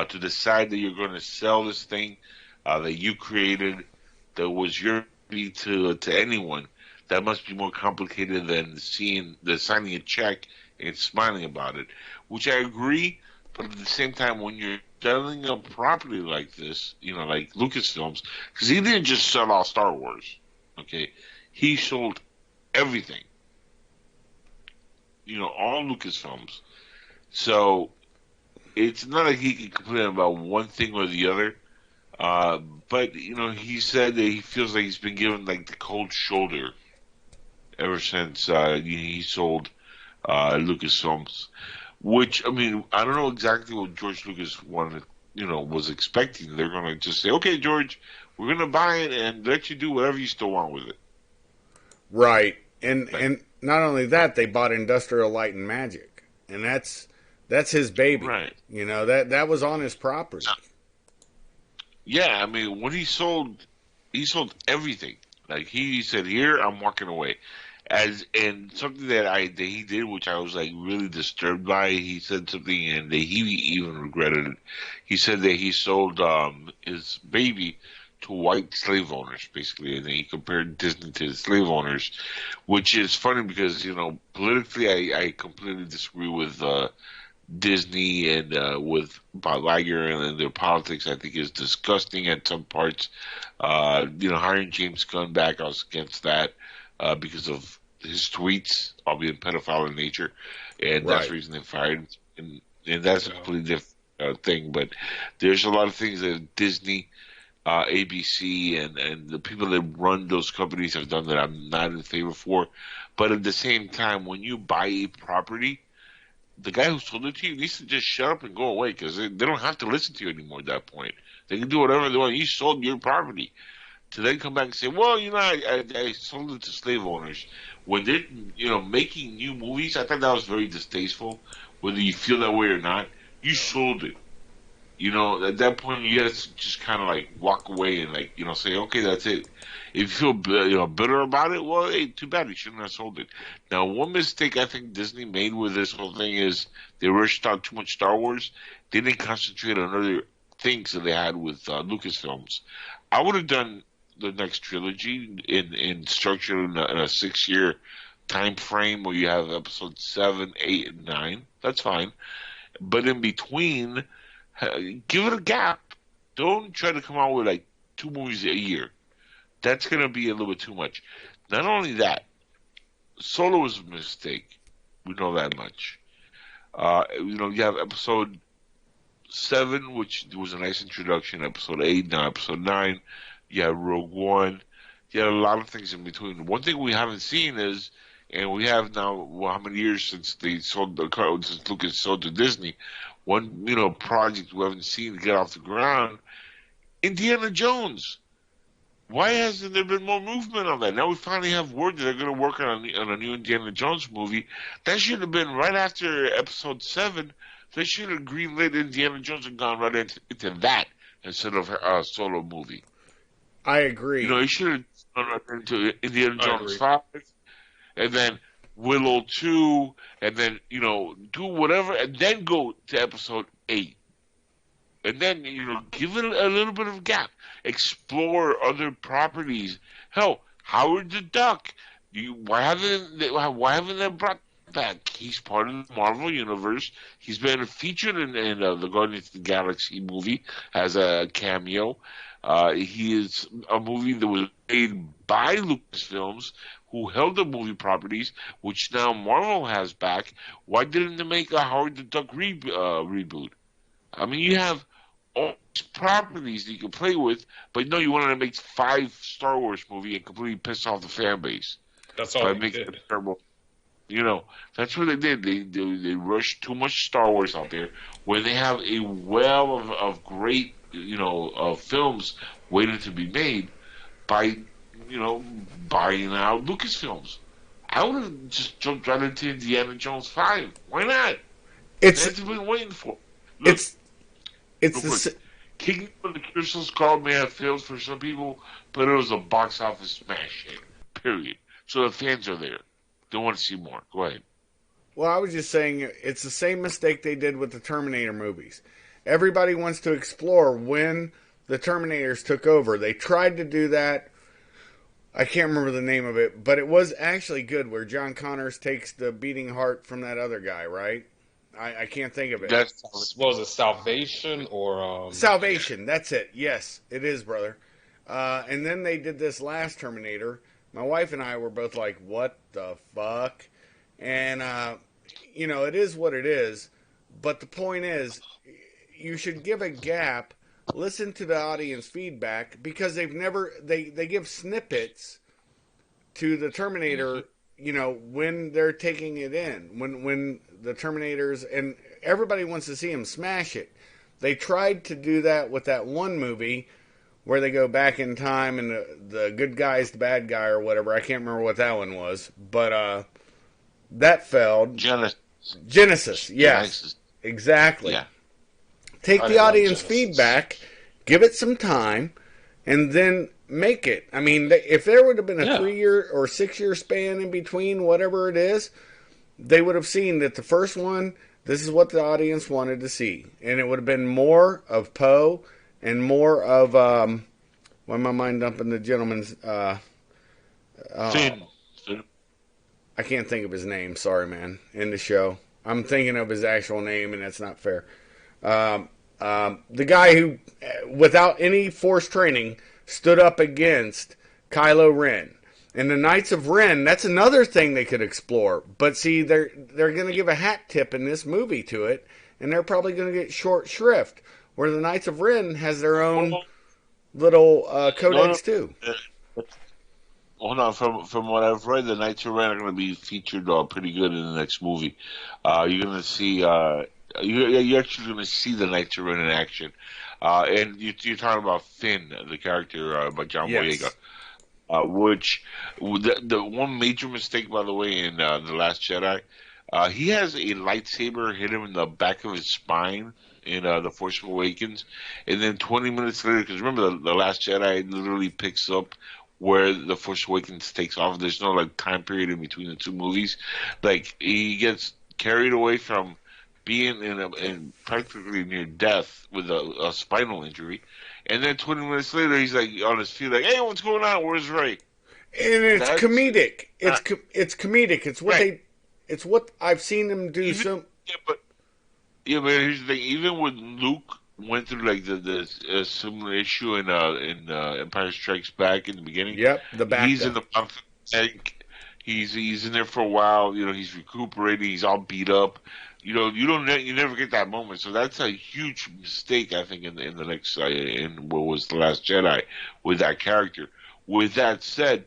to decide that you're going to sell this thing that you created, that was your to anyone. That must be more complicated than signing a check and smiling about it, which I agree. But at the same time, when you're selling a property like this, like Lucasfilms, because he didn't just sell all Star Wars, okay, he sold everything, all Lucasfilms. So it's not like he can complain about one thing or the other. Uh, but he said that he feels like he's been given like the cold shoulder ever since he sold Lucasfilms. Which, I mean, I don't know exactly what George Lucas wanted, was expecting. They're going to just say, "Okay, George, we're going to buy it and let you do whatever you still want with it." Right. And not only that, they bought Industrial Light and Magic, and that's his baby. Right. That was on his property. Yeah, I mean, when he sold everything. Like he said, "Here, I'm walking away." And something that he did, which I was like really disturbed by. He said something, and that he even regretted it. He said that he sold his baby to white slave owners, basically, and then he compared Disney to the slave owners, which is funny because politically, I completely disagree with Disney and with Bob Iger and their politics. I think is disgusting at some parts. Hiring James Gunn back, I was against that because of his tweets, albeit pedophile in nature, and that's the reason they fired him. And that's a completely different thing. But there's a lot of things that Disney, ABC, and the people that run those companies have done that I'm not in favor for. But at the same time, when you buy a property, the guy who sold it to you needs to just shut up and go away because they don't have to listen to you anymore at that point. They can do whatever they want. You sold your property. To then come back and say, "Well, I sold it to slave owners." When they're, making new movies, I thought that was very distasteful. Whether you feel that way or not, you sold it. At that point, you have to just kind of like walk away and say, "Okay, that's it." If you feel bitter about it, well, hey, too bad. You shouldn't have sold it. Now, one mistake I think Disney made with this whole thing is they rushed out too much Star Wars. They didn't concentrate on other things that they had with Lucasfilms. I would have done the next trilogy in structure in a 6-year time frame where you have episode 7, 8, and 9. That's fine. But in between, give it a gap. Don't try to come out with like 2 movies a year. That's going to be a little bit too much. Not only that, Solo was a mistake. We know that much. You have episode 7, which was a nice introduction. Episode 8, now episode 9. You have Rogue One. You have a lot of things in between. One thing we haven't seen is, and we have now, how many years since since Lucas sold to Disney? One, project we haven't seen get off the ground. Indiana Jones. Why hasn't there been more movement on that? Now we finally have word that they're going to work on a new Indiana Jones movie. That should have been right after episode 7. They should have greenlit Indiana Jones and gone right into that instead of a solo movie. I agree. He should have gone right into Indiana Jones 5, and then Willow 2, and then, do whatever, and then go to episode 8. And then, give it a little bit of a gap. Explore other properties. Hell, Howard the Duck. Why haven't they brought back? He's part of the Marvel Universe. He's been featured in the Guardians of the Galaxy movie as a cameo. He is a movie that was made by Lucasfilms, who held the movie properties, which now Marvel has back. Why didn't they make a Howard the Duck reboot? I mean, you have all these properties that you can play with, but no, you wanted to make 5 Star Wars movie and completely piss off the fan base. That's all they did. Terrible. That's what they did. They rushed too much Star Wars out there when they have a well of great, of films waiting to be made by, buying out Lucasfilms. I would have just jumped right into Indiana Jones 5. Why not? It's That's what we've been waiting for. Look, it's it's real the quick. Kingdom of the Crystal Skull may have failed for some people, but it was a box office smash hit. Period. So the fans are there. They want to see more. Go ahead. well, I was just saying it's the same mistake they did with the Terminator movies. Everybody wants to explore when the Terminators took over. They tried to do that. I can't remember the name of it, but it was actually good where John Connors takes the beating heart from that other guy, right? I can't think of it. That's What was it, Salvation or Salvation, that's it. Yes, it is, brother. And then they did this last Terminator. My wife and I were both like, what the fuck? And, it is what it is. But the point is, you should give a gap, listen to the audience feedback, because they give snippets to the Terminator, when they're taking it in. When the Terminators, and everybody wants to see him smash it. They tried to do that with that one movie where they go back in time and the good guy's the bad guy or whatever. I can't remember what that one was, but that failed. Genesis, yes, Genesis. exactly. Yeah. Take I the love audience Genesis. feedback, give it some time, and then make it. I mean, if there would have been a Yeah. 3-year or 6-year span in between, whatever it is, they would have seen that the first one, this is what the audience wanted to see. And it would have been more of Poe and more of, why am I mind dumping the gentleman's, Finn. I can't think of his name, sorry, man, in the show. I'm thinking of his actual name, and that's not fair. The guy who, without any forced training, stood up against Kylo Ren. And the Knights of Ren, that's another thing they could explore. But see, they're going to give a hat tip in this movie to it, and they're probably going to get short shrift. Where the Knights of Ren has their own little codex too. Hold on, from what I've read, the Knights of Ren are going to be featured pretty good in the next movie. You're going to see, you're actually going to see the Knights of Ren in action. And you're talking about Finn, the character by John Boyega. Which the one major mistake, by the way, in The Last Jedi, he has a lightsaber hit him in the back of his spine in The Force Awakens, and then 20 minutes later, because remember the Last Jedi literally picks up where The Force Awakens takes off. There's no time period in between the two movies. He gets carried away from being in practically near death with a spinal injury. And then 20 minutes later, he's on his feet, hey, what's going on? Where's Ray? And it's comedic. It's comedic. It's what right. It's what I've seen them do. Yeah, but here's the thing. Even when Luke went through the similar issue in Empire Strikes Back in the beginning. Yep, the back. He's in the tank. He's in there for a while. He's recuperating. He's all beat up. You never get that moment. So that's a huge mistake, I think, in the next in what was The Last Jedi with that character. With that said,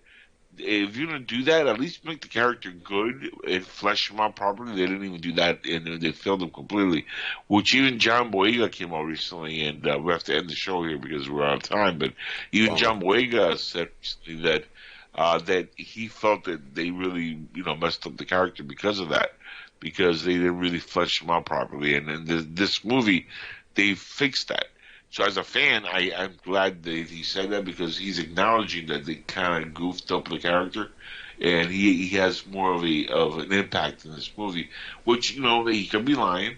if you're gonna do that, at least make the character good and flesh him out properly. They didn't even do that, and they failed him completely. Which even John Boyega came out recently, and we have to end the show here because we're out of time. But even John Boyega said recently that he felt that they really messed up the character because of that. Because they didn't really flesh him out properly. And in this movie, they fixed that. So as a fan, I'm glad that he said that because he's acknowledging that they kind of goofed up the character. And he has more of an impact in this movie. Which, he could be lying.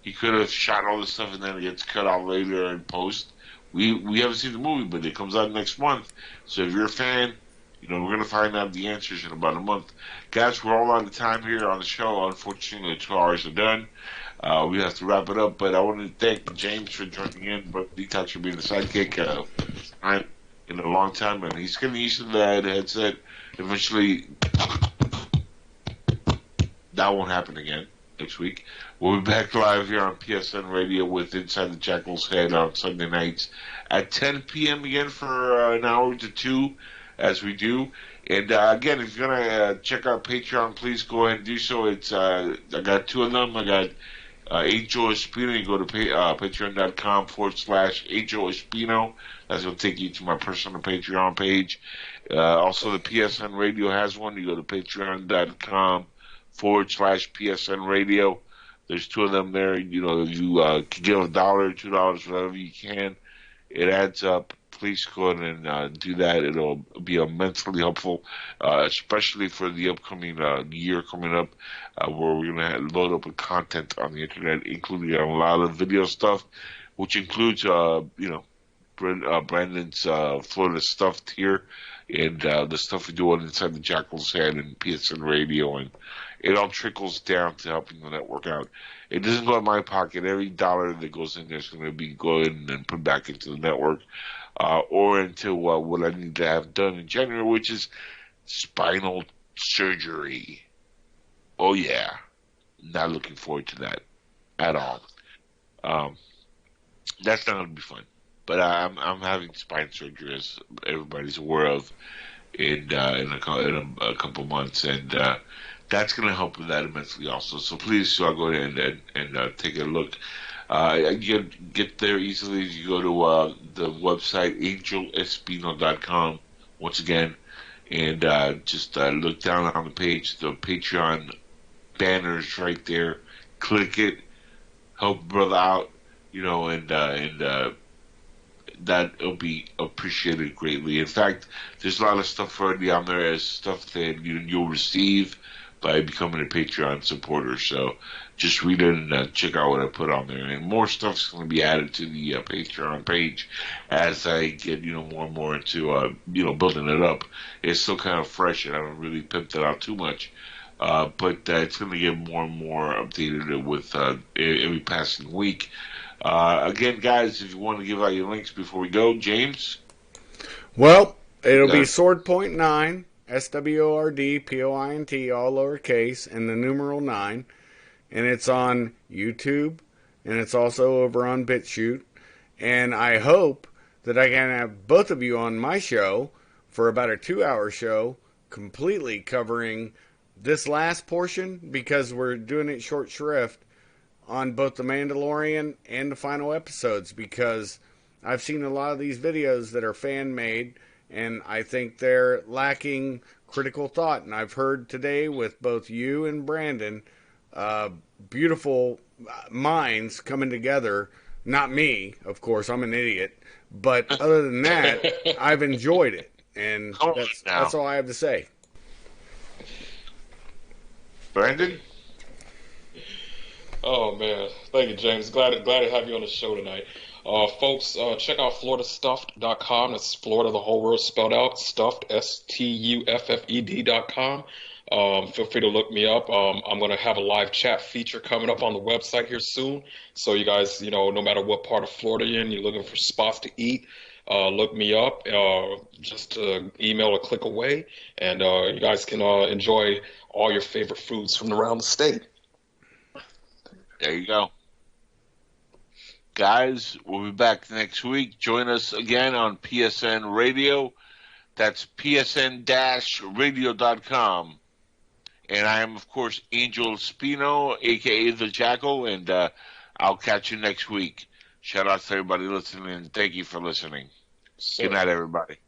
He could have shot all this stuff and then it gets cut out later in post. We haven't seen the movie, but it comes out next month. So if you're a fan, we're going to find out the answers in about a month. Guys, we're all out of time here on the show. Unfortunately, the 2 hours are done. We have to wrap it up, but I want to thank James for joining in, but Detox for being the sidekick in a long time, and he's getting used to the headset. Eventually, that won't happen again next week. We'll be back live here on PSN Radio with Inside the Jackal's Head on Sunday nights at 10 p.m. again for an hour to 2. As we do. And again, if you're going to check out Patreon, please go ahead and do so. It's I got 2 of them. I got Angel Espino, you go to patreon.com/Angel Espino. That's going to take you to my personal Patreon page. Also, the PSN Radio has one. You go to patreon.com/PSN Radio. There's two of them there. You know, you can give $1, $2, whatever you can. It adds up. Please go ahead and do that. It'll be immensely helpful, especially for the upcoming year coming up, where we're going to load up with content on the internet, including a lot of video stuff, which includes, Brandon's Florida Stuff tier and the stuff we do on Inside the Jackal's Head and PSN Radio, and it all trickles down to helping the network out. It doesn't go in my pocket. Every dollar that goes in there is going to be going and put back into the network, or into what I need to have done in January, which is spinal surgery. Oh yeah, not looking forward to that at all. That's not going to be fun. But I'm having spine surgery, as everybody's aware of, in a couple months, and that's going to help with that immensely also. So please go ahead and take a look. You get there easily if you go to the website angelespino.com once again, and just look down on the page. The Patreon banner's right there. Click it. Help brother out, and that'll be appreciated greatly. In fact, there's a lot of stuff already on there as stuff that you'll receive by becoming a Patreon supporter. So just read it and check out what I put on there. And more stuff's going to be added to the Patreon page as I get, more and more into, building it up. It's still kind of fresh, and I haven't really pimped it out too much. But it's going to get more and more updated with every passing week. Again, guys, if you want to give out your links before we go, James? Well, it'll be Sword.9, SWORDPOINT, all lowercase, and the numeral 9. And it's on YouTube, and it's also over on BitChute. And I hope that I can have both of you on my show for about a 2-hour show, completely covering this last portion, because we're doing it short shrift on both The Mandalorian and the final episodes, because I've seen a lot of these videos that are fan-made, and I think they're lacking critical thought. And I've heard today with both you and Brandon, beautiful minds coming together. Not me, of course, I'm an idiot. But other than that, I've enjoyed it. And that's all I have to say. Brandon? Oh man, thank you, James. Glad to have you on the show tonight. Folks, check out floridastuffed.com. That's Florida, the whole word spelled out. Stuffed, STUFFED.com. Feel free to look me up. I'm going to have a live chat feature coming up on the website here soon. So you guys, no matter what part of Florida you're looking for spots to eat, look me up. Just email or click away, and you guys can enjoy all your favorite foods from around the state. There you go. Guys, we'll be back next week. Join us again on PSN Radio. That's psn-radio.com. And I am, of course, Angel Espino, a.k.a. The Jackal, and I'll catch you next week. Shout out to everybody listening, and thank you for listening. Good night, everybody.